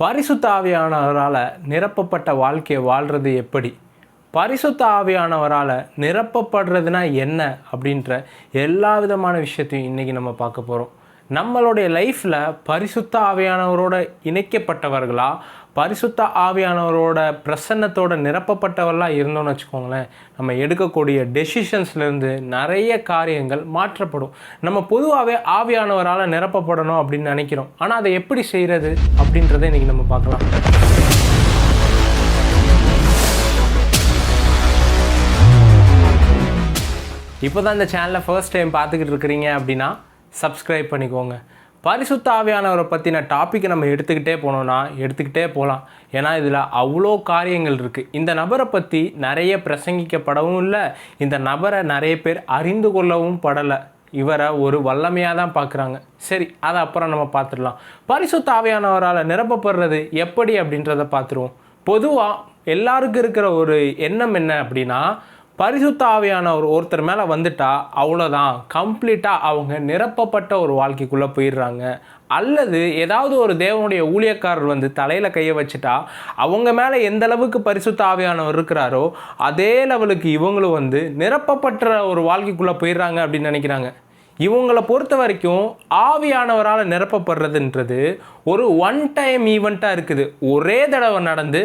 பரிசுத்த ஆவியானவரால் நிரப்பப்பட்ட வாழ்க்கையை வாழ்கிறது எப்படி? பரிசுத்த ஆவியானவரால் நிரப்பப்படுறதுனா என்ன அப்படின்ற எல்லா விதமான விஷயத்தையும் இன்றைக்கி நம்ம பார்க்க போகிறோம். நம்மளுடைய லைஃப்பில் பரிசுத்த ஆவியானவரோட இணைக்கப்பட்டவர்களா, பரிசுத்த ஆவியானவரோட பிரசன்னத்தோட நிரப்பப்பட்டவர்களாக இருந்தோன்னு வச்சுக்கோங்களேன், நம்ம எடுக்கக்கூடிய டெசிஷன்ஸ்லேருந்து நிறைய காரியங்கள் மாற்றப்படும். நம்ம பொதுவாகவே ஆவியானவரால் நிரப்பப்படணும் அப்படின்னு நினைக்கிறோம். ஆனால் அதை எப்படி செய்கிறது அப்படின்றத இன்றைக்கி நம்ம பார்க்கலாம். இப்போ தான் இந்த சேனலை ஃபர்ஸ்ட் டைம் பார்த்துக்கிட்டு இருக்கிறீங்க அப்படின்னா சப்ஸ்கிரைப் பண்ணிக்கோங்க. பரிசுத்த ஆவியானவரை பற்றின டாப்பிக்கை நம்ம எடுத்துக்கிட்டே போகலாம். ஏன்னா இதில் அவ்வளோ காரியங்கள் இருக்குது. இந்த நபரை பற்றி நிறைய பிரசங்கிக்கப்படவும் இல்லை, இந்த நபரை நிறைய பேர் அறிந்து கொள்ளவும் படலை. இவரை ஒரு வல்லமையாக தான் பார்க்குறாங்க. சரி, அதை அப்புறம் நம்ம பார்த்துடலாம். பரிசுத்த ஆவியானவரால் நிரப்பப்படுறது எப்படி அப்படின்றத பார்த்துருவோம். பொதுவாக எல்லாருக்கும் இருக்கிற ஒரு எண்ணம் என்ன அப்படின்னா, பரிசுத்த ஆவியானவர் ஒருத்தர் மேலே வந்துட்டா அவ்வளோதான், கம்ப்ளீட்டாக அவங்க நிரப்பப்பட்ட ஒரு வாழ்க்கைக்குள்ளே போயிடுறாங்க. அல்லது ஏதாவது ஒரு தேவனுடைய ஊழியக்காரர் வந்து தலையில் கையை வச்சுட்டா அவங்க மேலே எந்த அளவுக்கு பரிசுத்த ஆவியானவர் இருக்கிறாரோ அதே லெவலுக்கு இவங்களும் வந்து நிரப்பப்பட்ட ஒரு வாழ்க்கைக்குள்ளே போயிடுறாங்க அப்படின்னு நினைக்கிறாங்க. இவங்களை பொறுத்த வரைக்கும் ஆவியானவரால் நிரப்பப்படுறதுன்றது ஒரு ஒன் டைம் ஈவெண்ட்டாக இருக்குது. ஒரே தடவை நடந்து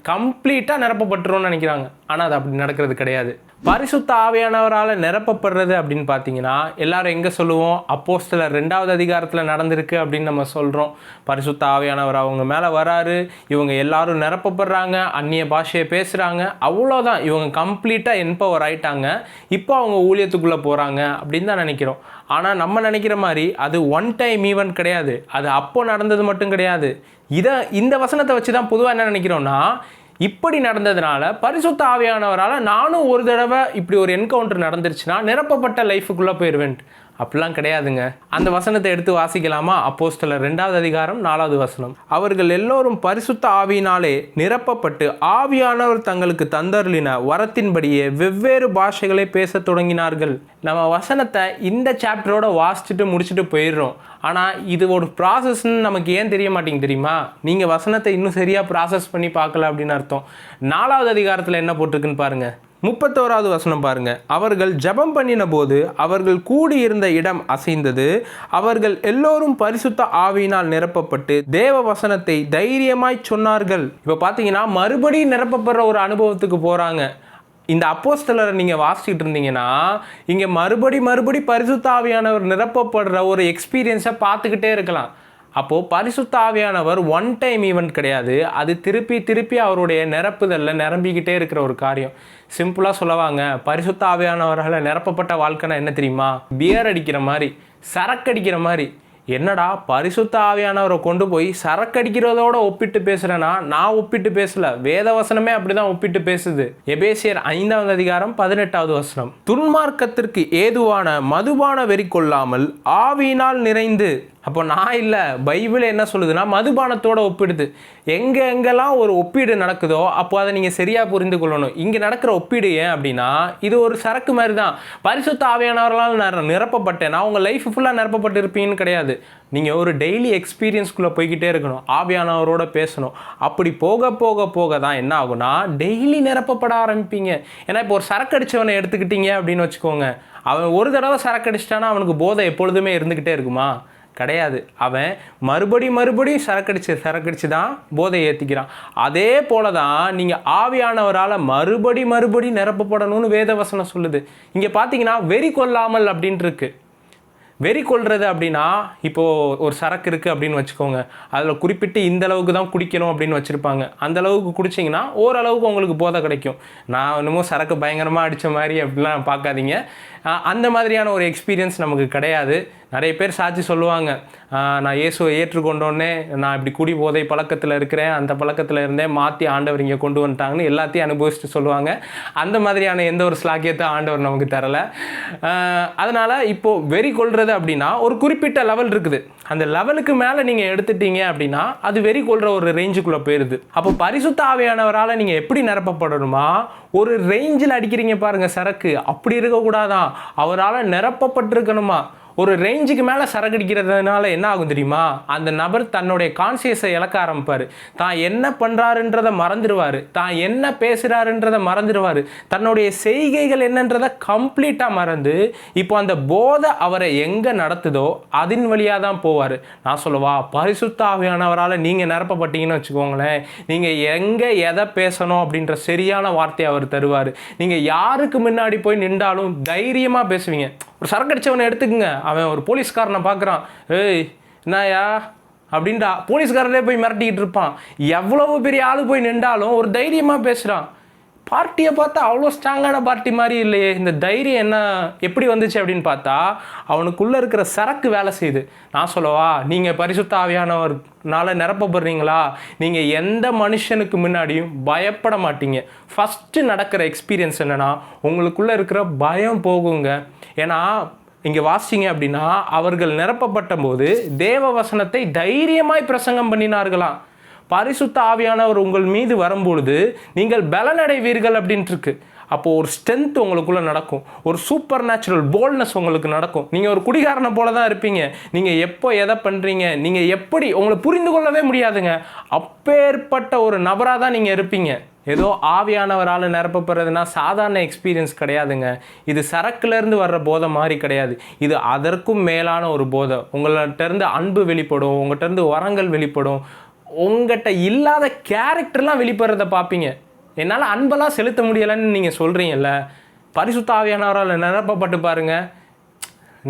கம்ப்ளீட்டாக நிரப்பப்பட்டுரும்னு நினைக்கிறாங்க. ஆனால் அது அப்படி நடக்கிறது கிடையாது. பரிசுத்த ஆவியானவரால் நிரப்பப்படுறது அப்படின்னு பார்த்தீங்கன்னா எல்லாரும் எங்கே சொல்லுவோம்? அப்போஸ்தலர் 2வது அதிகாரத்தில் நடந்திருக்கு அப்படின்னு நம்ம சொல்கிறோம். பரிசுத்த ஆவியானவர் அவங்க மேலே வராரு, இவங்க எல்லாரும் நிரப்பப்படுறாங்க, அந்நிய பாஷையை பேசுகிறாங்க, அவ்வளோதான், இவங்க கம்ப்ளீட்டாக என்பவர் ஆயிட்டாங்க, இப்போ அவங்க ஊழியத்துக்குள்ளே போகிறாங்க அப்படின்னு தான் நினைக்கிறோம். ஆனால் நம்ம நினைக்கிற மாதிரி அது ஒன் டைம் ஈவெண்ட் கிடையாது. அது அப்போ நடந்தது மட்டும் கிடையாது. இந்த வசனத்தை வச்சு தான் பொதுவாக என்ன நினைக்கிறோன்னா, இப்படி நடந்ததுனால பரிசுத்த ஆவியானவரால் நானும் ஒரு தடவை இப்படி ஒரு என்கவுண்டர் நடந்துருச்சுன்னா நிரப்பப்பட்ட லைஃபுக்குள்ளே போயிடுவேன். அப்படிலாம் கிடையாதுங்க. அந்த வசனத்தை எடுத்து வாசிக்கலாமா? அப்போஸ்தலர் 2வது அதிகாரம் 4வது வசனம். அவர்கள் எல்லோரும் பரிசுத்த ஆவியினாலே நிரப்பப்பட்டு ஆவியானவர் தங்களுக்கு தந்தருளின வரத்தின்படியே வெவ்வேறு பாஷைகளை பேச தொடங்கினார்கள். நம்ம வசனத்தை இந்த சாப்டரோட வாசிச்சுட்டு முடிச்சுட்டு போயிடுறோம். ஆனால் இது ஒரு ப்ராசஸ்ன்னு நமக்கு ஏன் தெரிய மாட்டேங்குது தெரியுமா? நீங்கள் வசனத்தை இன்னும் சரியாக ப்ராசஸ் பண்ணி பார்க்கல அப்படின்னு அர்த்தம். 4வது அதிகாரத்தில் என்ன போட்டிருக்குன்னு பாருங்கள். 31வது வசனம் பாருங்க. அவர்கள் ஜெபம் பண்ணின போது அவர்கள் கூடியிருந்த இடம் அசைந்தது. அவர்கள் எல்லோரும் பரிசுத்த ஆவியினால் நிரப்பப்பட்டு தேவ வசனத்தை தைரியமாய் சொன்னார்கள். இப்போ பார்த்தீங்கன்னா மறுபடியும் நிரப்பப்படுற ஒரு அனுபவத்துக்கு போகிறாங்க. இந்த அப்போஸ்தலரை நீங்கள் வாசிச்சுட்டு இருந்தீங்கன்னா இங்கே மறுபடி பரிசுத்த ஆவியானவர் நிரப்பப்படுற ஒரு எக்ஸ்பீரியன்ஸை பார்த்துக்கிட்டே இருக்கலாம். அப்போது பரிசுத்த ஆவியானவர் ஒன் டைம் ஈவெண்ட் கிடையாது. அது திருப்பி அவருடைய நிரப்புதலில் நிரம்பிக்கிட்டே இருக்கிற ஒரு காரியம். சிம்பிளாக சொல்லவாங்க, பரிசுத்த ஆவியானவரால் நிரப்பப்பட்ட வாழ்க்கைனா என்ன தெரியுமா? பியர் அடிக்கிற மாதிரி, சரக்கு அடிக்கிற மாதிரி. என்னடா பரிசுத்த ஆவியானவரை கொண்டு போய் சரக்கு அடிக்கிறதோட ஒப்பிட்டு பேசுகிறேன்னா, நான் ஒப்பிட்டு பேசல, வேதவசனமே அப்படி தான் ஒப்பிட்டு பேசுது. எபேசியர் 5வது அதிகாரம் 18வது வசனம். துன்மார்க்கத்திற்கு ஏதுவான மதுபான வெறி கொள்ளாமல் ஆவியினால் நிறைந்து. அப்போ நான் இல்லை, பைபிள் என்ன சொல்லுதுன்னா மதுபானத்தோட ஒப்பிடுது. எங்கெங்கெல்லாம் ஒரு ஒப்பீடு நடக்குதோ அப்போ அதை நீங்கள் சரியாக புரிந்து கொள்ளணும். இங்கே நடக்கிற ஒப்பீடு ஏன் அப்படின்னா, இது ஒரு சரக்கு மாதிரி தான். பரிசுத்த ஆவியானவர்களால் நிரப்பப்பட்டேன்னா உங்கள் லைஃப் ஃபுல்லாக நிரப்பப்பட்டு இருப்பீங்கன்னு கிடையாது. நீங்கள் ஒரு டெய்லி எக்ஸ்பீரியன்ஸ்குள்ளே போய்கிட்டே இருக்கணும், ஆவியானவரோட பேசணும். அப்படி போக தான் என்ன ஆகும்னா டெய்லி நிரப்பப்பட ஆரம்பிப்பீங்க. ஏன்னா இப்போ ஒரு சரக்கு அடித்தவனை எடுத்துக்கிட்டீங்க அப்படின்னு வச்சுக்கோங்க, அவன் ஒரு தடவை சரக்கு அடிச்சிட்டானா அவனுக்கு போதை எப்பொழுதுமே இருந்துக்கிட்டே இருக்குமா? கிடையாது. அவன் மறுபடியும் சரக்கடிச்சு தான் போதை ஏற்றிக்கிறான். அதே போல தான் நீங்கள் ஆவியானவரால் மறுபடி நிரப்பப்படணும்னு வேதவசனம் சொல்லுது. இங்கே பார்த்தீங்கன்னா வெறி கொள்ளாமல் அப்படின்ட்டு இருக்கு. வெறி கொள்வது அப்படின்னா, இப்போது ஒரு சரக்கு இருக்குது அப்படின்னு வச்சுக்கோங்க, அதில் குறிப்பிட்டு இந்த அளவுக்கு தான் குடிக்கணும் அப்படின்னு வச்சுருப்பாங்க. அந்த அளவுக்கு குடிச்சிங்கன்னா ஓரளவுக்கு உங்களுக்கு போதை கிடைக்கும். நான் இன்னமும் சரக்கு பயங்கரமாக அடித்த மாதிரி அப்படிலாம் பார்க்காதீங்க. அந்த மாதிரியான ஒரு எக்ஸ்பீரியன்ஸ் நமக்கு கிடையாது. நிறைய பேர் சாட்சி சொல்லுவாங்க, நான் இயேசுவை ஏற்றுக்கொண்டோன்னே நான் இப்படி குடி போதை பழக்கத்தில் இருக்கிறேன், அந்த பழக்கத்தில் இருந்தே மாற்றி ஆண்டவர் இங்கே கொண்டு வந்துட்டாங்கன்னு எல்லாத்தையும் அனுபவிச்சுட்டு சொல்லுவாங்க. அந்த மாதிரியான எந்த ஒரு ஸ்லாக்கியத்தை ஆண்டவர் நமக்கு தரலை. அதனால் இப்போது வெறி கொள்வது அப்படின்னா ஒரு குறிப்பிட்ட லெவல் இருக்குது. அந்த லெவலுக்கு மேலே நீங்கள் எடுத்துட்டீங்க அப்படின்னா அது வெறி கொள்கிற ஒரு ரேஞ்சுக்குள்ளே போயிடுது. அப்போ பரிசுத்த ஆவியானவரால் நீங்கள் எப்படி நிரப்பப்படணுமா? ஒரு ரேஞ்சில் அடிக்கிறீங்க பாருங்கள் சரக்கு, அப்படி இருக்கக்கூடாதான். அவரால் நிரப்பப்பட்டிருக்கணுமா? ஒரு ரேஞ்சுக்கு மேலே சரக்கடிக்கிறதுனால என்ன ஆகும் தெரியுமா? அந்த நபர் தன்னுடைய கான்சியஸை இழக்க ஆரம்பிப்பார். தான் என்ன பண்ணுறாருன்றதை மறந்துடுவார், தான் என்ன பேசுகிறாருன்றதை மறந்துடுவார், தன்னுடைய செய்கைகள் என்னன்றதை கம்ப்ளீட்டாக மறந்து இப்போ அந்த போதை அவரை எங்கே நடத்துதோ அதன் வழியாக தான் போவார். நான் சொல்லவா, பரிசுத்த ஆவியானவரால் நீங்கள் நிரப்பப்பட்டீங்கன்னு வச்சுக்கோங்களேன், நீங்கள் எங்கே எதை பேசணும் அப்படின்ற சரியான வார்த்தையை அவர் தருவார். நீங்கள் யாருக்கு முன்னாடி போய் நின்றாலும் தைரியமாக பேசுவீங்க. ஒரு சரக்கடிச்சவனை எடுத்துக்குங்க, அவன் ஒரு போலீஸ்காரனை பார்க்குறான், ஏய் என்னயா அப்படின்றா போலீஸ்காரரே போய் மிரட்டிக்கிட்டு இருப்பான். எவ்வளவு பெரிய ஆளு போய் நின்றாலும் ஒரு தைரியமாக பேசுகிறான். பார்ட்டியை பார்த்தா அவ்வளோ ஸ்ட்ராங்கான பார்ட்டி மாதிரி இல்லையே. இந்த தைரியம் என்ன எப்படி வந்துச்சு அப்படின்னு பார்த்தா அவனுக்குள்ளே இருக்கிற சரக்கு வேலை செய்யுது. நான் சொல்லவா, நீங்கள் பரிசுத்த ஆவியானவர்னால நிரப்பப்படுறீங்களா, நீங்கள் எந்த மனுஷனுக்கு முன்னாடியும் பயப்பட மாட்டீங்க. ஃபஸ்ட்டு நடக்கிற எக்ஸ்பீரியன்ஸ் என்னென்னா உங்களுக்குள்ளே இருக்கிற பயம் போகுங்க. ஏன்னா இங்கே வாசிங்க அப்படின்னா அவர்கள் நிரப்பப்பட்ட போது தேவ வசனத்தை தைரியமாய் பிரசங்கம் பண்ணினார்களாம். பரிசுத்த ஆவியானவர் உங்கள் மீது வரும்பொழுது நீங்கள் பலனடைவீர்கள் அப்படின்ட்டு இருக்கு. அப்போது ஒரு ஸ்ட்ரென்த் உங்களுக்குள்ளே நடக்கும், ஒரு சூப்பர் நேச்சுரல் போல்ட்னஸ் உங்களுக்கு நடக்கும். நீங்கள் ஒரு குடிகாரனை போல தான் இருப்பீங்க. நீங்கள் எப்போ எதை பண்ணுறீங்க, நீங்கள் எப்படி உங்களை புரிந்து கொள்ளவே முடியாதுங்க. அப்பேற்பட்ட ஒரு நபராக தான் நீங்கள் இருப்பீங்க. ஏதோ ஆவியானவரால் நிரப்பப்படுறதுனா சாதாரண எக்ஸ்பீரியன்ஸ் கிடையாதுங்க. இது சரக்குலேருந்து வர்ற போதை மாதிரி கிடையாது. இது அதற்கும் மேலான ஒரு போதை. உங்கள்கிட்டருந்து அன்பு வெளிப்படும், உங்கள்கிட்டருந்து வரங்கள் வெளிப்படும், உங்கள்கிட்ட இல்லாத கேரக்டர்லாம் வெளிப்படுறத பார்ப்பீங்க. என்னால் அன்பெல்லாம் செலுத்த முடியலைன்னு நீங்கள் சொல்கிறீங்கல்ல, பரிசுத்த ஆவியானவரால் நிரப்பப்பட்டு பாருங்கள்.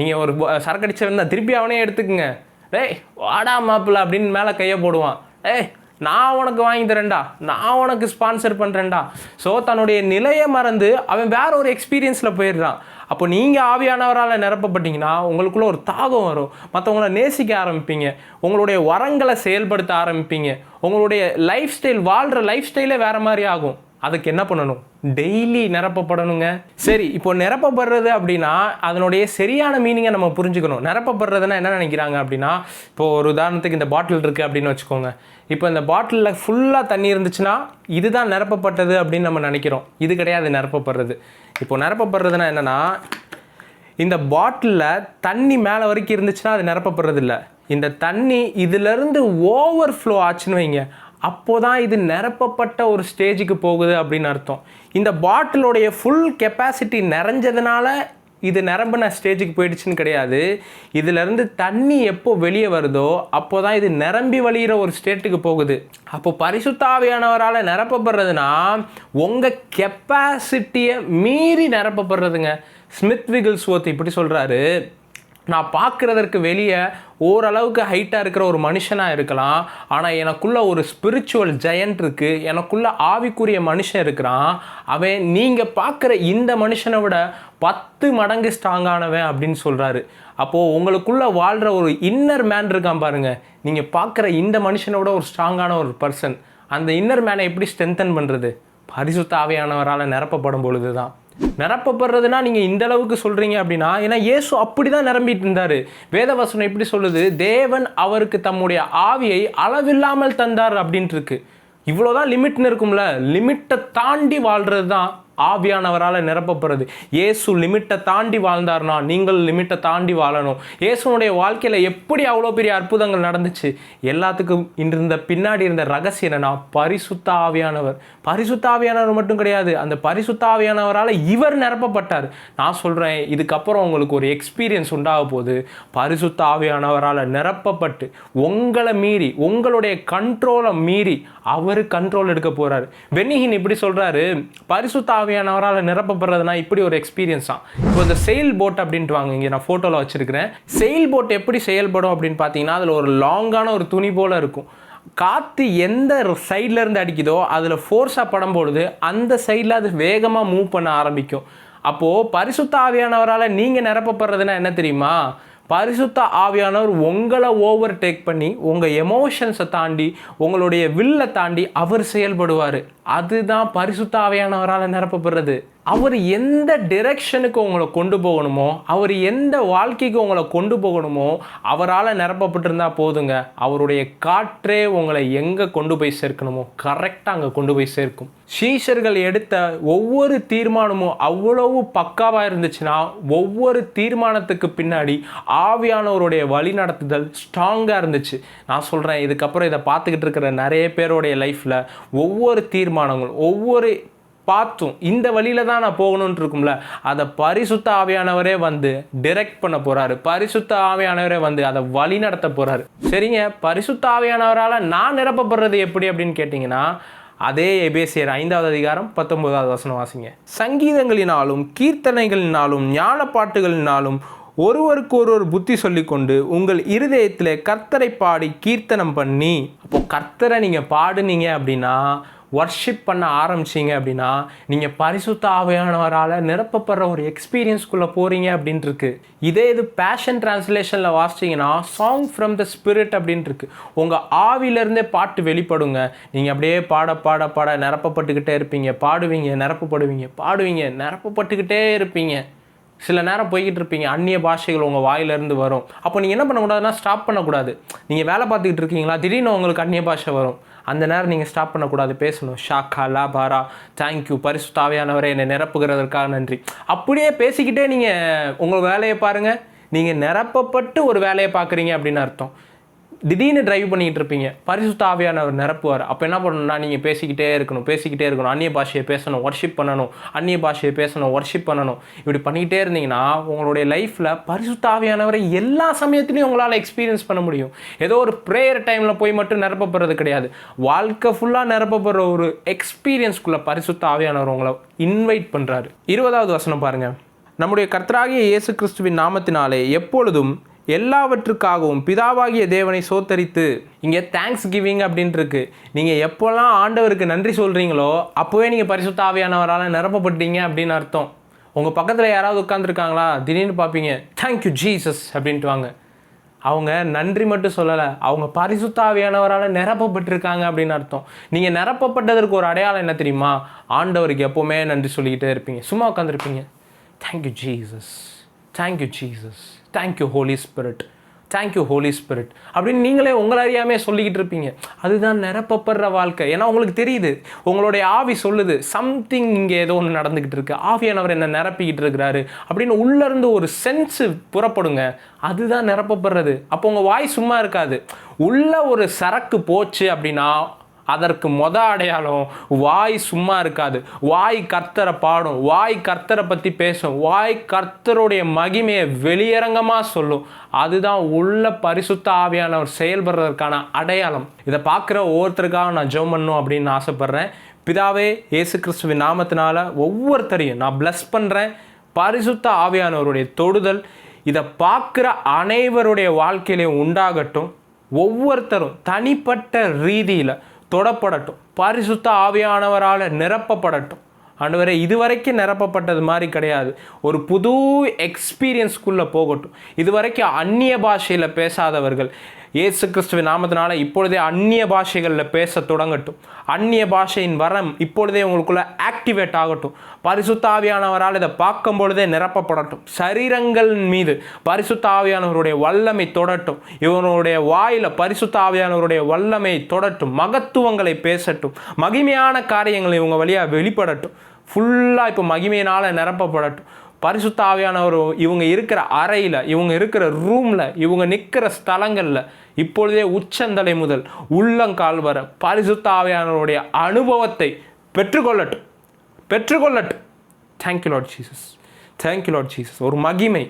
நீங்கள் ஒரு சரக்கடிச்சு வந்தால் திருப்பி அவனே எடுத்துக்குங்க. டேய் வாடா மாப்பிள்ள அப்படின்னு மேலே கையை போடுவான். ஏய் நான் உனக்கு வாங்கி தரேன்டா, நான் உனக்கு ஸ்பான்சர் பண்ணுறேன்டா. ஸோ தன்னுடைய நிலையை மறந்து அவன் வேற ஒரு எக்ஸ்பீரியன்ஸில் போயிடுறான். அப்போ நீங்கள் ஆவியானவரால் நிரப்பப்பட்டீங்கன்னா உங்களுக்குள்ள ஒரு தாகம் வரும், மற்றவங்கள நேசிக்க ஆரம்பிப்பீங்க, உங்களுடைய வரங்களை செயல்படுத்த ஆரம்பிப்பீங்க, உங்களுடைய லைஃப் ஸ்டைல், வாழ்கிற லைஃப் ஸ்டைலே வேறு மாதிரி ஆகும். அதுக்கு என்ன பண்ணணும்? டெய்லி நிரப்பப்படணுங்க. சரி, இப்போ நிரப்பப்படுறது அப்படின்னா அதனுடைய சரியான மீனிங்கை நம்ம புரிஞ்சுக்கணும். நிரப்பப்படுறதுன்னா என்ன நினைக்கிறாங்க அப்படின்னா, இப்போ ஒரு உதாரணத்துக்கு இந்த பாட்டில் இருக்குது அப்படின்னு வச்சுக்கோங்க. இப்போ இந்த பாட்டிலில் ஃபுல்லாக தண்ணி இருந்துச்சுன்னா இதுதான் நிரப்பப்பட்டது அப்படின்னு நம்ம நினைக்கிறோம். இது கிடையாது நிரப்பப்படுறது. இப்போ நிரப்பப்படுறதுன்னா என்னென்னா, இந்த பாட்டிலில் தண்ணி மேலே வரைக்கும் இருந்துச்சுன்னா அது நிரப்பப்படுறது இல்லை. இந்த தண்ணி இதிலேருந்து ஓவர் ஃப்ளோ ஆச்சுன்னு வைங்க, அப்போ தான் இது நிரப்பப்பட்ட ஒரு ஸ்டேஜுக்கு போகுது அப்படின்னு அர்த்தம். இந்த பாட்டிலோடைய ஃபுல் கெப்பாசிட்டி நிறைஞ்சதுனால இது நிரம்பின ஸ்டேஜுக்கு போயிடுச்சுன்னு கிடையாது. இதிலேருந்து தண்ணி எப்போ வெளியே வருதோ அப்போ தான் இது நிரம்பி வழிகிற ஒரு ஸ்டேட்டுக்கு போகுது. அப்போ பரிசுத்த ஆவியானவரால் நிரப்பப்படுறதுனா உங்கள் கெப்பாசிட்டியை மீறி நிரப்பப்படுறதுங்க. ஸ்மித் விகில்ஸ்வொர்த் இப்படி சொல்கிறாரு, நான் பார்க்குறதற்கு வெளியே ஓரளவுக்கு ஹைட்டாக இருக்கிற ஒரு மனுஷனாக இருக்கலாம், ஆனால் எனக்குள்ளே ஒரு ஸ்பிரிச்சுவல் ஜெயண்ட் இருக்குது, எனக்குள்ளே ஆவிக்குரிய மனுஷன் இருக்கிறான், அவன் நீங்கள் பார்க்குற இந்த மனுஷனை விட 10 மடங்கு ஸ்ட்ராங்கானவன் அப்படின்னு சொல்கிறாரு. அப்போது உங்களுக்குள்ளே வாழ்கிற ஒரு இன்னர் மேன் இருக்கான் பாருங்கள், நீங்கள் பார்க்குற இந்த மனுஷனை விட ஒரு ஸ்ட்ராங்கான ஒரு பர்சன். அந்த இன்னர் மேனை எப்படி ஸ்ட்ரென்தன் பண்ணுறது? பரிசுத்த ஆவியானவரால் நிரப்பப்படும் பொழுது தான். நிரப்பப்படுறதுனா நீங்கள் இந்த அளவுக்கு சொல்கிறீங்க அப்படின்னா, ஏன்னா இயேசு அப்படி தான் நிரம்பிட்டு இருந்தார். வேதவசனம் எப்படி சொல்லுது? தேவன் அவருக்கு தம்முடைய ஆவியை அளவில்லாமல் தந்தார் அப்படின்ட்டு இருக்கு. இவ்வளோதான் லிமிட்னு இருக்கும்ல, லிமிட்டை தாண்டி வாழ்கிறது தான் ஆவியானவரால் நிரப்பப்படுறது. இயேசு லிமிட்டை தாண்டி வாழ்ந்தார்னா நீங்கள் லிமிட்டை தாண்டி வாழணும். இயேசுனுடைய வாழ்க்கையில் எப்படி அவ்வளோ பெரிய அற்புதங்கள் நடந்துச்சு? எல்லாத்துக்கும் இருந்த பின்னாடி இருந்த ரகசியம் என்னன்னா, பரிசுத்த ஆவியானவர். பரிசுத்த ஆவியானவர் மட்டும் கிடையாது, அந்த பரிசுத்த ஆவியானவரால் இவர் நிரப்பப்பட்டார். நான் சொல்கிறேன், இதுக்கப்புறம் உங்களுக்கு ஒரு எக்ஸ்பீரியன்ஸ் உண்டாக போகுது. பரிசுத்த ஆவியானவரால் நிரப்பப்பட்டு உங்களை மீறி, உங்களுடைய கண்ட்ரோலை மீறி அவர் கண்ட்ரோல் எடுக்க போகிறார். பென்னிஹின் இப்படி சொல்கிறாரு, பரிசுத்த ஆவியானவரால் நிரப்பப்படுறதுனா இப்படி ஒரு எக்ஸ்பீரியன்ஸ் தான். இப்போ இந்த செயில் போட் அப்படின்ட்டு வாங்க, இங்கே நான் ஃபோட்டோவில் வச்சுருக்கிறேன். செயில் போட் எப்படி செயல்படும் அப்படின்னு பார்த்தீங்கன்னா, அதில் ஒரு லாங்கான ஒரு துணி போல் இருக்கும். காற்று எந்த சைடில் இருந்து அடிக்குதோ அதில் ஃபோர்ஸாக படும்பொழுது அந்த சைடில் அது வேகமாக மூவ் பண்ண ஆரம்பிக்கும். அப்போது பரிசுத்த ஆவியானவரால் நீங்கள் நிரப்பப்படுறதுன்னா என்ன தெரியுமா? பரிசுத்த ஆவியானவர் உங்களை ஓவர் டேக் பண்ணி உங்கள் எமோஷன்ஸை தாண்டி, உங்களுடைய வில்லை தாண்டி அவர் செயல்படுவார். அதுதான் பரிசுத்த ஆவியானவரால் நிரப்பப்படுறது. அவர் எந்த டிரெக்ஷனுக்கு உங்களை கொண்டு போகணுமோ, அவர் எந்த வாழ்க்கைக்கு உங்களை கொண்டு போகணுமோ அவரால் நிரப்பப்பட்டிருந்தா போதுங்க. அவருடைய காற்றே உங்களை எங்கே கொண்டு போய் சேர்க்கணுமோ கரெக்டாக அங்கே கொண்டு போய் சேர்க்கும். சீஷர்கள் எடுத்த ஒவ்வொரு தீர்மானமும் அவ்வளவு பக்காவாக இருந்துச்சுன்னா, ஒவ்வொரு தீர்மானத்துக்கு பின்னாடி ஆவியானவருடைய வழி நடத்துதல் ஸ்ட்ராங்காக இருந்துச்சு. நான் சொல்கிறேன், இதுக்கப்புறம் இதை பார்த்துக்கிட்டு இருக்கிற நிறைய பேருடைய லைஃப்பில் ஒவ்வொரு தீர்மானங்கள், ஒவ்வொரு பார்த்தும் இந்த வழியில் தான் நான் போகணுன்ட்டு இருக்கும்ல, அதை பரிசுத்த ஆவியானவரே வந்து டிரெக்ட் பண்ண போகிறாரு. பரிசுத்த ஆவியானவரே வந்து அதை வழி நடத்த போகிறாரு. சரிங்க, பரிசுத்த ஆவியானவரால் நான் நிரப்பப்படுறது எப்படி அப்படின்னு கேட்டிங்கன்னா, அதே எபேசியர் 5வது அதிகாரம் 19வது வசனம் வாசிங்க. சங்கீதங்களினாலும் கீர்த்தனைகளினாலும் ஞான பாட்டுகளினாலும் ஒருவருக்கு ஒருவர் புத்தி சொல்லிக்கொண்டு உங்கள் இருதயத்தில் கர்த்தரை பாடி கீர்த்தனம் பண்ணி. அப்போது கர்த்தரை நீங்கள் பாடுனீங்க அப்படின்னா, வர்ஷிப் பண்ண ஆரம்பிச்சிங்க அப்படின்னா, நீங்கள் பரிசுத்த ஆவியானவரால் நிரப்பப்படுற ஒரு எக்ஸ்பீரியன்ஸ்குள்ளே போகிறீங்க அப்படின்ட்டு இருக்கு. இதே இது பேஷன் டிரான்ஸ்லேஷனில் வாசிச்சிங்கன்னா சாங் ஃப்ரம் த ஸ்பிரிட் அப்படின்ட்டு இருக்கு. உங்கள் ஆவியிலேருந்தே பாட்டு வெளிப்படுங்க. நீங்கள் அப்படியே பாட பாட பாட நிரப்பப்பட்டுக்கிட்டே இருப்பீங்க. பாடுவீங்க, நிரப்பப்படுவீங்க, பாடுவீங்க, நிரப்பப்பட்டுக்கிட்டே இருப்பீங்க. சில நேரம் போய்கிட்டு இருப்பீங்க, அந்நிய பாஷைகள் உங்கள் வாயிலேருந்து வரும். அப்போ நீங்கள் என்ன பண்ணக்கூடாதுன்னா, ஸ்டாப் பண்ணக்கூடாது. நீங்கள் வேலை பார்த்துக்கிட்டு இருக்கீங்களா, திடீர்னு உங்களுக்கு அந்நிய பாஷை வரும். அந்த நேரம் நீங்கள் ஸ்டாப் பண்ணக்கூடாது, பேசணும். ஷாக்கா லா பாரா, தேங்க்யூ பரிசுத்த ஆவியானவரே என்னை நிரப்புகிறதற்காக நன்றி. அப்படியே பேசிக்கிட்டே நீங்கள் உங்கள் வேலையை பாருங்கள். நீங்கள் நிரப்பப்பட்டு ஒரு வேலையை பார்க்குறீங்க அப்படின்னு அர்த்தம். திடீர்னு டிரைவ் பண்ணிக்கிட்டு இருப்பீங்க, பரிசுத்த ஆவியானவர் நிரப்புவார். அப்போ என்ன பண்ணணும்னா, நீங்கள் பேசிக்கிட்டே இருக்கணும். அந்நிய பாஷையை பேசணும், வர்ஷிப் பண்ணணும். அந்நிய பாஷையை பேசணும், வர்ஷிப் பண்ணணும். இப்படி பண்ணிக்கிட்டே இருந்தீங்கன்னா உங்களுடைய லைஃப்பில் பரிசுத்த ஆவியானவரை எல்லா சமயத்துலையும் உங்களால் எக்ஸ்பீரியன்ஸ் பண்ண முடியும். ஏதோ ஒரு ப்ரேயர் டைமில் போய் மட்டும் நிரப்பப்படுறது கிடையாது. வாழ்க்கை ஃபுல்லாக நிரப்பப்படுற ஒரு எக்ஸ்பீரியன்ஸ்குள்ளே பரிசுத்த ஆவியானவர் உங்களை இன்வைட் பண்ணுறாரு. 20வது வசனம் பாருங்கள். நம்முடைய கர்த்தராகிய இயேசு கிறிஸ்துவின் நாமத்தினாலே எப்பொழுதும் எல்லாவற்றுக்காகவும் பிதாவாகிய தேவனை சோத்தரித்து. இங்கே தேங்க்ஸ் கிவிங் அப்படின்ட்டு இருக்கு. நீங்கள் எப்போல்லாம் ஆண்டவருக்கு நன்றி சொல்கிறீங்களோ அப்போவே நீங்கள் பரிசுத்த ஆவியானவரால் நிரப்பப்பட்டீங்க அப்படின்னு அர்த்தம். உங்கள் பக்கத்தில் யாராவது உட்காந்துருக்காங்களா, திடீர்னு பார்ப்பீங்க, தேங்க்யூ ஜீசஸ் அப்படின்ட்டு வாங்க. அவங்க நன்றி மட்டும் சொல்லலை, அவங்க பரிசுத்த ஆவியானவரால் நிரப்பப்பட்டிருக்காங்க அப்படின்னு அர்த்தம். நீங்கள் நிரப்பப்பட்டதற்கு ஒரு அடையாளம் என்ன தெரியுமா? ஆண்டவருக்கு எப்போவுமே நன்றி சொல்லிக்கிட்டே இருப்பீங்க. சும்மா உட்காந்துருப்பீங்க, thank you Jesus, thank you Jesus, thank you holy spirit, thank you holy spirit அப்படின்னு நீங்களே உங்களை அறியாமே சொல்லிக்கிட்டு இருப்பீங்க. அதுதான் நிரப்பப்படுற வாழ்க்கை. ஏன்னா உங்களுக்கு தெரியுது, உங்களுடைய ஆவி சொல்லுது, சம்திங் இங்கே ஏதோ ஒன்று நடந்துக்கிட்டு இருக்கு, ஆவியானவர் என்ன நிரப்பிக்கிட்டு இருக்கிறாரு அப்படின்னு உள்ளேருந்து ஒரு சென்ஸு புறப்படுங்க. அதுதான் நிரப்பப்படுறது. அப்போ உங்கள் வாய் சும்மா இருக்காது. உள்ள ஒரு சரக்கு போச்சு அப்படின்னா அதற்கு அடையாளம் வாய் சும்மா இருக்காது. வாய் கர்த்தரை பாடும், வாய் கர்த்தரை பற்றி பேசும், வாய் கர்த்தருடைய மகிமையை வெளியரங்கமாக சொல்லும். அதுதான் உள்ள பரிசுத்த ஆவியானவர் செயல்படுறதற்கான அடையாளம். இதை பார்க்குற ஒவ்வொருத்தருக்காக நான் ஜெபம் பண்ணணும் அப்படின்னு ஆசைப்பட்றேன். பிதாவே, இயேசு கிறிஸ்துவின் நாமத்தினால ஒவ்வொருத்தரையும் நான் பிளஸ் பண்ணுறேன். பரிசுத்த ஆவியானவருடைய தொடுதல் இதை பார்க்குற அனைவருடைய வாழ்க்கையிலையும் உண்டாகட்டும். ஒவ்வொருத்தரும் தனிப்பட்ட ரீதியில் தொடப்படட்டும், பரிசுத்த ஆவியானவரால் நிரப்பப்படட்டும். ஆண்டவரே, இதுவரைக்கும் நிரப்பப்பட்டது மாதிரி கிடையாது, ஒரு புது எக்ஸ்பீரியன்ஸ்குள்ளே போகட்டும். இதுவரைக்கும் அந்நிய பாஷையில் பேசாதவர்கள் இயேசு கிறிஸ்துவின் நாமத்தினால இப்பொழுதே அந்நிய பாஷைகளில் பேச தொடங்கட்டும். அந்நிய பாஷையின் வரம் இப்பொழுதே உங்களுக்குள்ள ஆக்டிவேட் ஆகட்டும். பரிசுத்த ஆவியானவரால் இதை பார்க்கும் பொழுதே நிரப்பப்படட்டும். சரீரங்கள் மீது பரிசுத்த ஆவியானவருடைய வல்லமை தொடட்டும். இவனுடைய வாயில் பரிசுத்த ஆவியானவருடைய வல்லமை தொடட்டும். மகத்துவங்களை பேசட்டும். மகிமையான காரியங்களை இவங்க வழியாக வெளிப்படட்டும். ஃபுல்லாக இப்போ மகிமையினால் நிரப்பப்படட்டும். பரிசுத்த ஆவியானவர் இவங்க இருக்கிற அறையில், இவங்க இருக்கிற ரூமில், இவங்க நிற்கிற ஸ்தலங்களில் இப்பொழுதே உச்சந்தலை முதல் உள்ளங்கால் வர பரிசுத்த ஆவியானவருடைய அனுபவத்தை பெற்றுக்கொள்ளட்டும். Thank you lord Jesus, thank you lord Jesus. ஒரு மகிமை,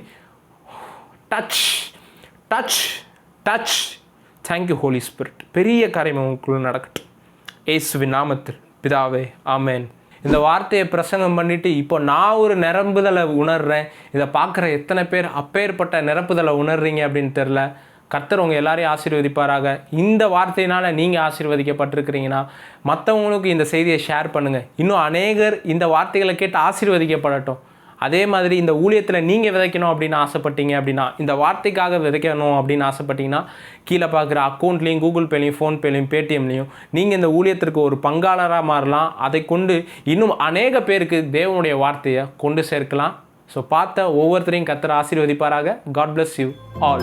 டச். Thank you holy spirit. பெரிய காரியம் உங்களுக்குள்ள நடக்கட்டும் இயேசுவின் நாமத்தில் பிதாவே, ஆமென். இந்த வார்த்தையை பிரசங்கம் பண்ணிவிட்டு இப்போ நான் ஒரு நிரம்புதலை உணர்கிறேன். இதை பார்க்குற எத்தனை பேர் அப்பேற்பட்ட நிரப்புதலை உணர்றீங்க அப்படின்னு தெரில. கர்த்தர் உங்கள் எல்லாரையும் ஆசீர்வதிப்பாராக. இந்த வார்த்தையினால் நீங்கள் ஆசீர்வதிக்கப்பட்டிருக்கிறீங்கன்னா மற்றவங்களுக்கு இந்த செய்தியை ஷேர் பண்ணுங்கள். இன்னும் அநேகர் இந்த வார்த்தைகளை கேட்டு ஆசீர்வதிக்கப்படட்டும். அதே மாதிரி இந்த ஊழியத்தில் நீங்கள் விதைக்கணும் அப்படின்னு ஆசைப்பட்டீங்க அப்படின்னா, இந்த வார்த்தைக்காக விதைக்கணும் அப்படின்னு ஆசைப்பட்டீங்கன்னா, கீழே பார்க்குற அக்கௌண்ட்லேயும், கூகுள் பேலையும், ஃபோன்பேலையும், பேடிஎம்லேயும் நீங்கள் இந்த ஊழியத்திற்கு ஒரு பங்காளராக மாறலாம். அதை கொண்டு இன்னும் அநேக பேருக்கு தேவனுடைய வார்த்தையை கொண்டு சேர்க்கலாம். ஸோ பார்த்த ஒவ்வொருத்தரையும் கர்த்தர் ஆசீர்வதிப்பாராக. God bless you all.